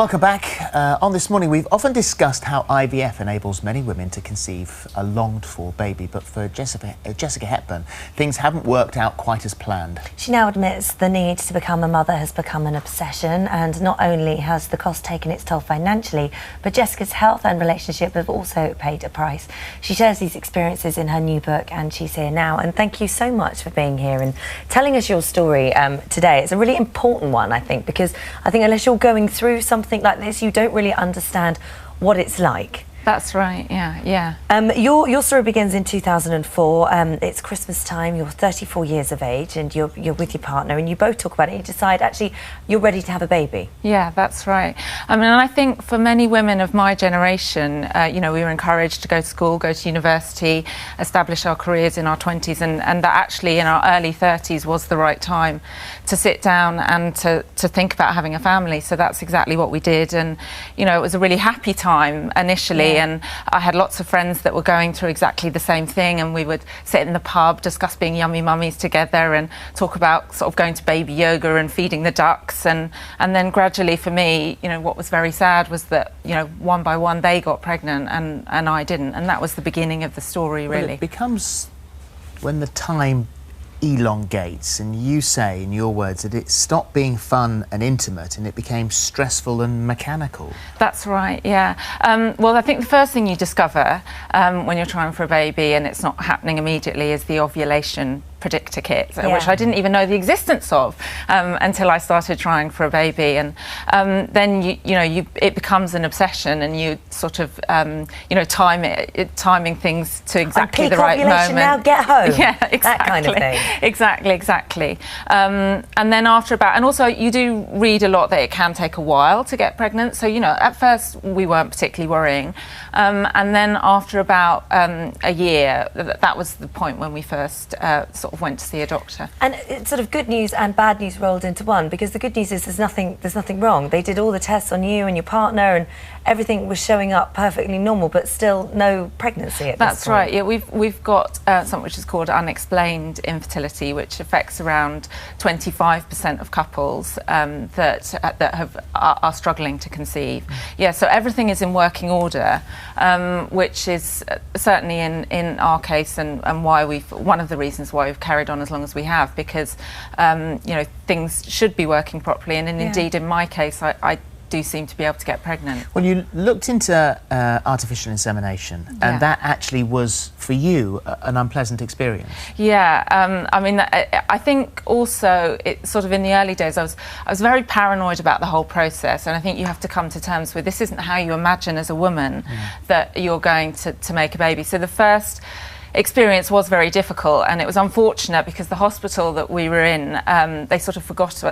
Welcome back. On This Morning, we've often discussed how IVF enables many women to conceive a longed-for baby, but for Jessica Hepburn, things haven't worked out quite as planned. She now admits the need to become a mother has become an obsession, and not only has the cost taken its toll financially, but Jessica's health and relationship have also paid a price. She shares these experiences in her new book, and she's here now. And thank you so much for being here and telling us your story today. It's a really important one, I think, because I think unless you're going through something like this, you don't really understand what it's like. That's right, yeah. Your story begins in 2004. It's Christmas time, you're 34 years of age, and you're with your partner, and you both talk about it, and you decide, actually, you're ready to have a baby. Yeah, that's right. I mean, I think for many women of my generation, we were encouraged to go to school, go to university, establish our careers in our 20s, and that actually in our early 30s was the right time to sit down and to think about having a family. So that's exactly what we did, and, it was a really happy time initially. Yeah. And I had lots of friends that were going through exactly the same thing, and we would sit in the pub, discuss being yummy mummies together, and talk about sort of going to baby yoga and feeding the ducks. And then gradually for me, what was very sad was that, one by one they got pregnant and I didn't. And that was the beginning of the story, really. Well, it becomes, when the time elongates, and you say in your words that it stopped being fun and intimate and it became stressful and mechanical. That's right, yeah. Well, I think the first thing you discover when you're trying for a baby and it's not happening immediately is the ovulation predictor kit, which I didn't even know the existence of until I started trying for a baby. And then it becomes an obsession, and you sort of timing things to exactly the right moment. Now get home. Yeah, exactly. That kind of thing. Exactly. And then and also you do read a lot that it can take a while to get pregnant. So at first we weren't particularly worrying, and then after about a year, that was the point when we first sort of went to see a doctor. And it's sort of good news and bad news rolled into one, because the good news is there's nothing wrong. They did all the tests on you and your partner, and everything was showing up perfectly normal, but still no pregnancy at this point. That's right. Yeah, we've got something which is called unexplained infertility, which affects around 25% of couples that are struggling to conceive. Yeah, so everything is in working order, which is certainly in our case and why one of the reasons why we've carried on as long as we have, because things should be working properly, and indeed in my case I do seem to be able to get pregnant. Well, you looked into artificial insemination, and that actually was, for you, an unpleasant experience. Yeah, I mean, I think also, it sort of in the early days, I was very paranoid about the whole process, and I think you have to come to terms with this isn't how you imagine as a woman that you're going to make a baby. So the first experience was very difficult, and it was unfortunate because the hospital that we were in, they sort of forgot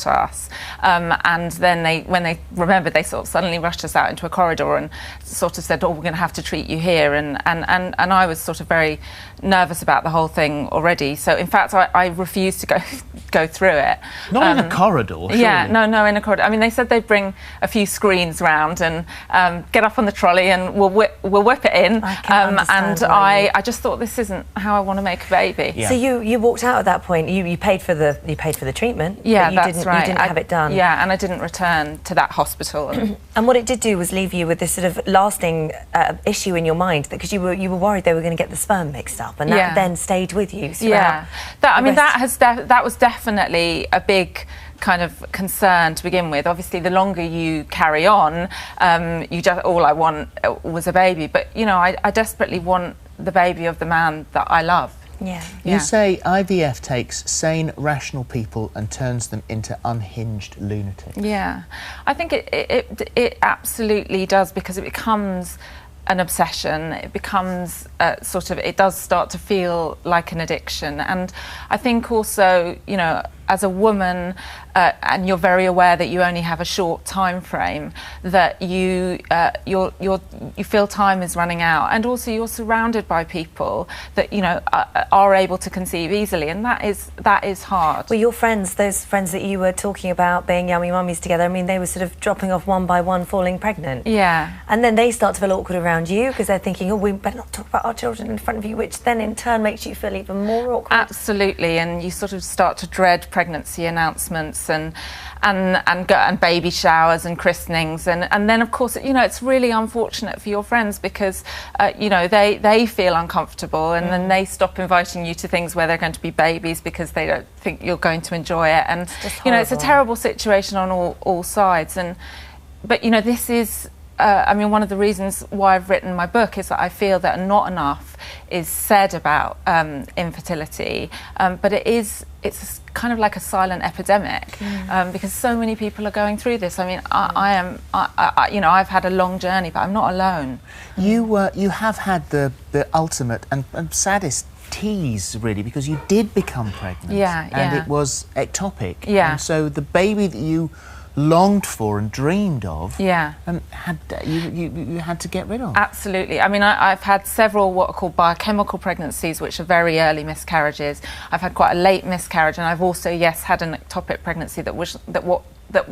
us, and then when they remembered, they sort of suddenly rushed us out into a corridor and sort of said, "Oh, we're going to have to treat you here," and I was sort of very nervous about the whole thing already. So in fact I refused to go through it. Not in a corridor, surely. Yeah, no, in a corridor. I mean, they said they'd bring a few screens round and get up on the trolley and we'll whip it in. And I just thought, this isn't how I want to make a baby. Yeah. So you walked out at that point. You paid for the treatment. Yeah, but that's right. You didn't have it done. Yeah, and I didn't return to that hospital. And what it did do was leave you with this sort of lasting issue in your mind, because you were worried they were going to get the sperm mixed up, and that then stayed with you. Yeah, that was definitely a big kind of concern to begin with. Obviously, the longer you carry on, all I want was a baby. But I desperately want the baby of the man that I love. Yeah. You say IVF takes sane, rational people and turns them into unhinged lunatics. Yeah, I think it absolutely does, because it becomes an obsession. It becomes it does start to feel like an addiction. And I think also, as a woman, and you're very aware that you only have a short time frame, that you feel time is running out, and also you're surrounded by people that are able to conceive easily, and that is hard. Well, your friends, those friends that you were talking about being yummy mummies together, I mean, they were sort of dropping off one by one, falling pregnant. Yeah. And then they start to feel awkward around you, because they're thinking, oh, we better not talk about our children in front of you, which then in turn makes you feel even more awkward. Absolutely, and you sort of start to dread pregnancy announcements and baby showers and christenings, and then of course, you know, it's really unfortunate for your friends because you know, they feel uncomfortable, and then they stop inviting you to things where they're going to be babies because they don't think you're going to enjoy it, and you know, it's a terrible situation on all sides. But you know, this is I mean, one of the reasons why I've written my book is that I feel that not enough is said about infertility, but it's kind of like a silent epidemic, because so many people are going through this. I mean, I you know, I've had a long journey, but I'm not alone. You have had the ultimate and saddest tease, really, because you did become pregnant, and it was ectopic, and so the baby that you longed for and dreamed of, you had to get rid of. Absolutely. I mean, I've had several what are called biochemical pregnancies, which are very early miscarriages. I've had quite a late miscarriage, and I've also, yes, had an ectopic pregnancy that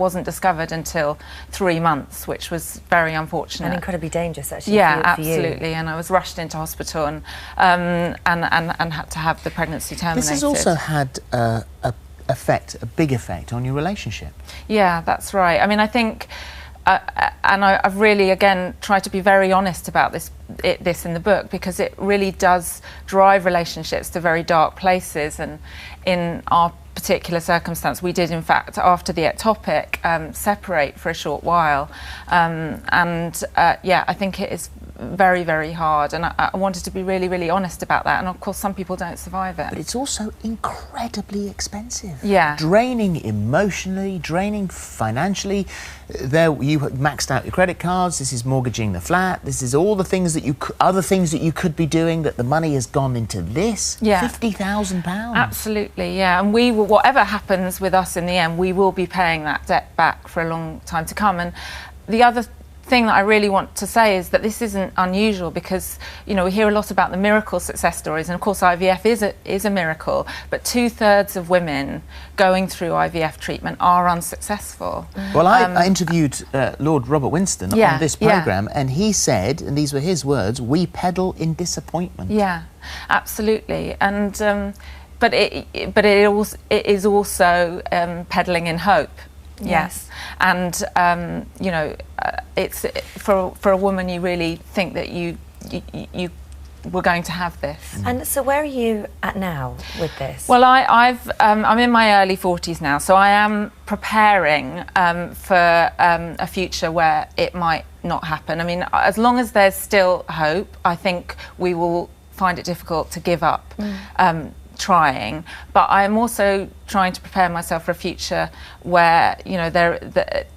wasn't discovered until 3 months, which was very unfortunate and incredibly dangerous, actually. Yeah, for absolutely. you. And I was rushed into hospital and had to have the pregnancy terminated. This has also had a big effect on your relationship. Yeah, that's right. I mean, I think, and I've really, again, tried to be very honest about this in the book, because it really does drive relationships to very dark places. And in our particular circumstance, we did, in fact, after the ectopic, separate for a short while. Yeah, I think it is very, very hard, and I wanted to be really, really honest about that. And of course, some people don't survive it. But it's also incredibly expensive. Yeah. Draining emotionally, draining financially. There, you maxed out your credit cards. This is mortgaging the flat. This is all the things that other things that you could be doing. That the money has gone into this. Yeah. £50,000. Absolutely, yeah. And we will, whatever happens with us in the end, we will be paying that debt back for a long time to come. And the other thing that I really want to say is that this isn't unusual, because, you know, we hear a lot about the miracle success stories, and of course IVF is a miracle, but 2/3 of women going through IVF treatment are unsuccessful. Well, I interviewed Lord Robert Winston on this programme, and he said, and these were his words, "We peddle in disappointment." Yeah, absolutely. And but it is also peddling in hope. Yes. And you know, it's for a woman, you really think that you were going to have this. And so where are you at now with this? Well, I'm in my early 40s now, so I am preparing for a future where it might not happen. I mean, as long as there's still hope, I think we will find it difficult to give up trying. But I'm also trying to prepare myself for a future where, you know,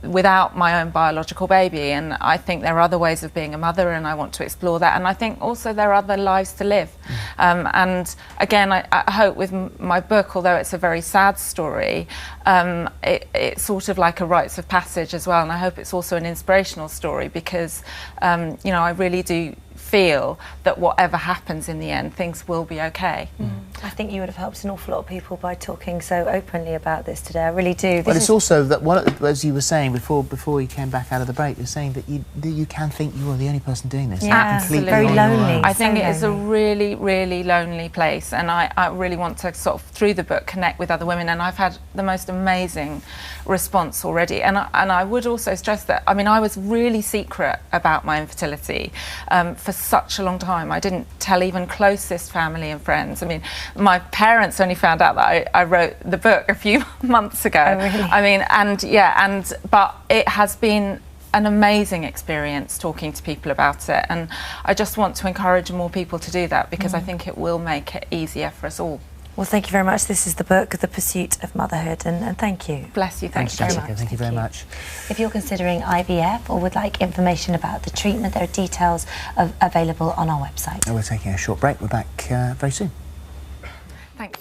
without my own biological baby, and I think there are other ways of being a mother, and I want to explore that. And I think also there are other lives to live. And again, I hope with my book, although it's a very sad story, it's sort of like a rites of passage as well. And I hope it's also an inspirational story, because you know, I really do feel that whatever happens in the end, things will be okay. I think you would have helped an awful lot of people by talking so openly about this today. I really do. But it's also that, as you were saying before you came back out of the break, you're saying that you can think you are the only person doing this. Yeah, absolutely. Very lonely. I think it is a really, really lonely place, and I really want to sort of, through the book, connect with other women, and I've had the most amazing response already. And I would also stress that, I mean, I was really secret about my infertility for such a long time. I didn't tell even closest family and friends. I mean, my parents only found out that I wrote the book a few months ago. Oh, really? I mean, but it has been an amazing experience talking to people about it, and I just want to encourage more people to do that, because I think it will make it easier for us all. Well, thank you very much. This is the book, The Pursuit of Motherhood, and thank you. Bless you. Thanks, Jessica. Thank you very much. If you're considering IVF or would like information about the treatment, there are details available on our website. We're taking a short break. We're back very soon. Thanks.